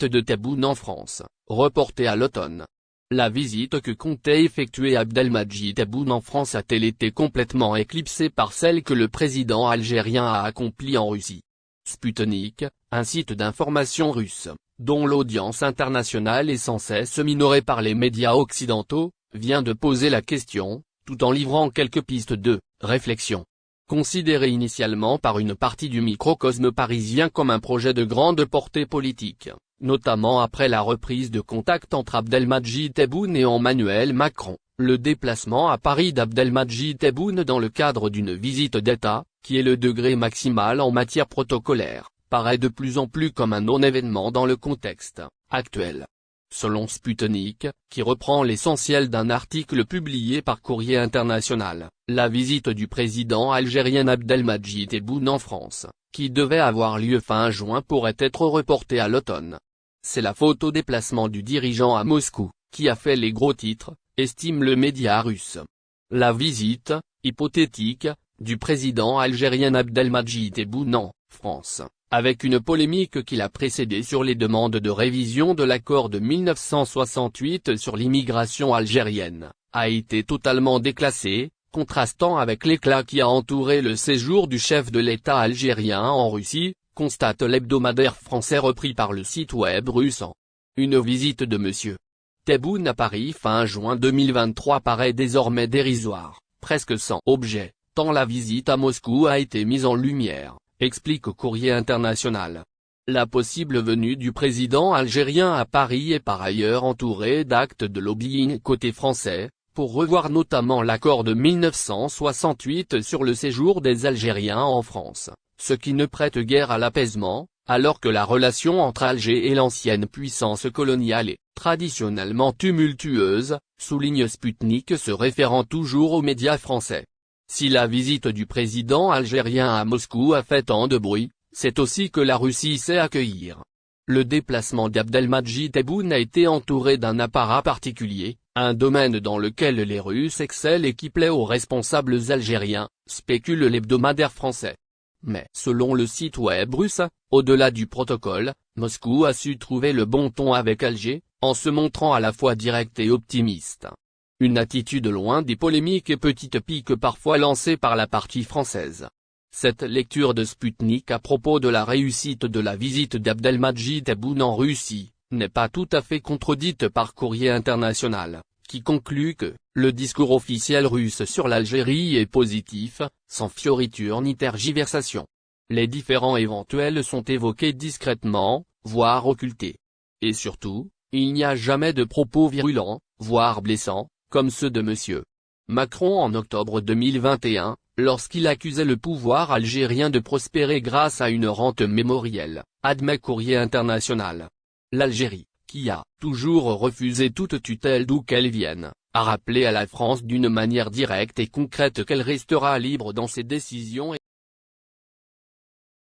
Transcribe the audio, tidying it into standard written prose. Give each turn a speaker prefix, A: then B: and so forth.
A: visite de Tebboune en France, reportée à l'automne. La visite que comptait effectuer Abdelmadjid Tebboune en France a-t-elle été complètement éclipsée par celle que le président algérien a accomplie en Russie? Sputnik, un site d'information russe, dont l'audience internationale est sans cesse minorée par les médias occidentaux, vient de poser la question, tout en livrant quelques pistes de réflexion. Considéré initialement par une partie du microcosme parisien comme un projet de grande portée politique, notamment après la reprise de contact entre Abdelmadjid Tebboune et Emmanuel Macron, le déplacement à Paris d'Abdelmadjid Tebboune dans le cadre d'une visite d'État, qui est le degré maximal en matière protocolaire, paraît de plus en plus comme un non-événement dans le contexte actuel. Selon Sputnik, qui reprend l'essentiel d'un article publié par Courrier International, la visite du président algérien Abdelmadjid Tebboune en France, qui devait avoir lieu fin juin pourrait être reportée à l'automne. C'est la photo déplacement du dirigeant à Moscou, qui a fait les gros titres, estime le média russe. La visite, hypothétique, du président algérien Abdelmadjid Tebboune en France, avec une polémique qui l'a précédé sur les demandes de révision de l'accord de 1968 sur l'immigration algérienne, a été totalement déclassée, contrastant avec l'éclat qui a entouré le séjour du chef de l'État algérien en Russie, constate l'hebdomadaire français repris par le site web russe. Une visite de M. Tebboune à Paris fin juin 2023 paraît désormais dérisoire, presque sans objet, tant la visite à Moscou a été mise en lumière, explique au Courrier International. La possible venue du président algérien à Paris est par ailleurs entourée d'actes de lobbying côté français, pour revoir notamment l'accord de 1968 sur le séjour des Algériens en France, ce qui ne prête guère à l'apaisement, alors que la relation entre Alger et l'ancienne puissance coloniale est traditionnellement tumultueuse, souligne Sputnik se référant toujours aux médias français. Si la visite du président algérien à Moscou a fait tant de bruit, c'est aussi que la Russie sait accueillir. Le déplacement d'Abdelmadjid Tebboune a été entouré d'un apparat particulier, un domaine dans lequel les Russes excellent et qui plaît aux responsables algériens, spécule l'hebdomadaire français. Mais selon le site web russe, au-delà du protocole, Moscou a su trouver le bon ton avec Alger, en se montrant à la fois direct et optimiste. Une attitude loin des polémiques et petites piques parfois lancées par la partie française. Cette lecture de Sputnik à propos de la réussite de la visite d'Abdelmadjid Tebboune en Russie, n'est pas tout à fait contredite par Courrier International, qui conclut que le discours officiel russe sur l'Algérie est positif, sans fioriture ni tergiversation. Les différends éventuels sont évoqués discrètement, voire occultés. Et surtout, il n'y a jamais de propos virulents, voire blessants, comme ceux de M. Macron en octobre 2021, lorsqu'il accusait le pouvoir algérien de prospérer grâce à une rente mémorielle, admet Courrier International. L'Algérie, qui a toujours refusé toute tutelle d'où qu'elle vienne, a rappelé à la France d'une manière directe et concrète qu'elle restera libre dans ses décisions et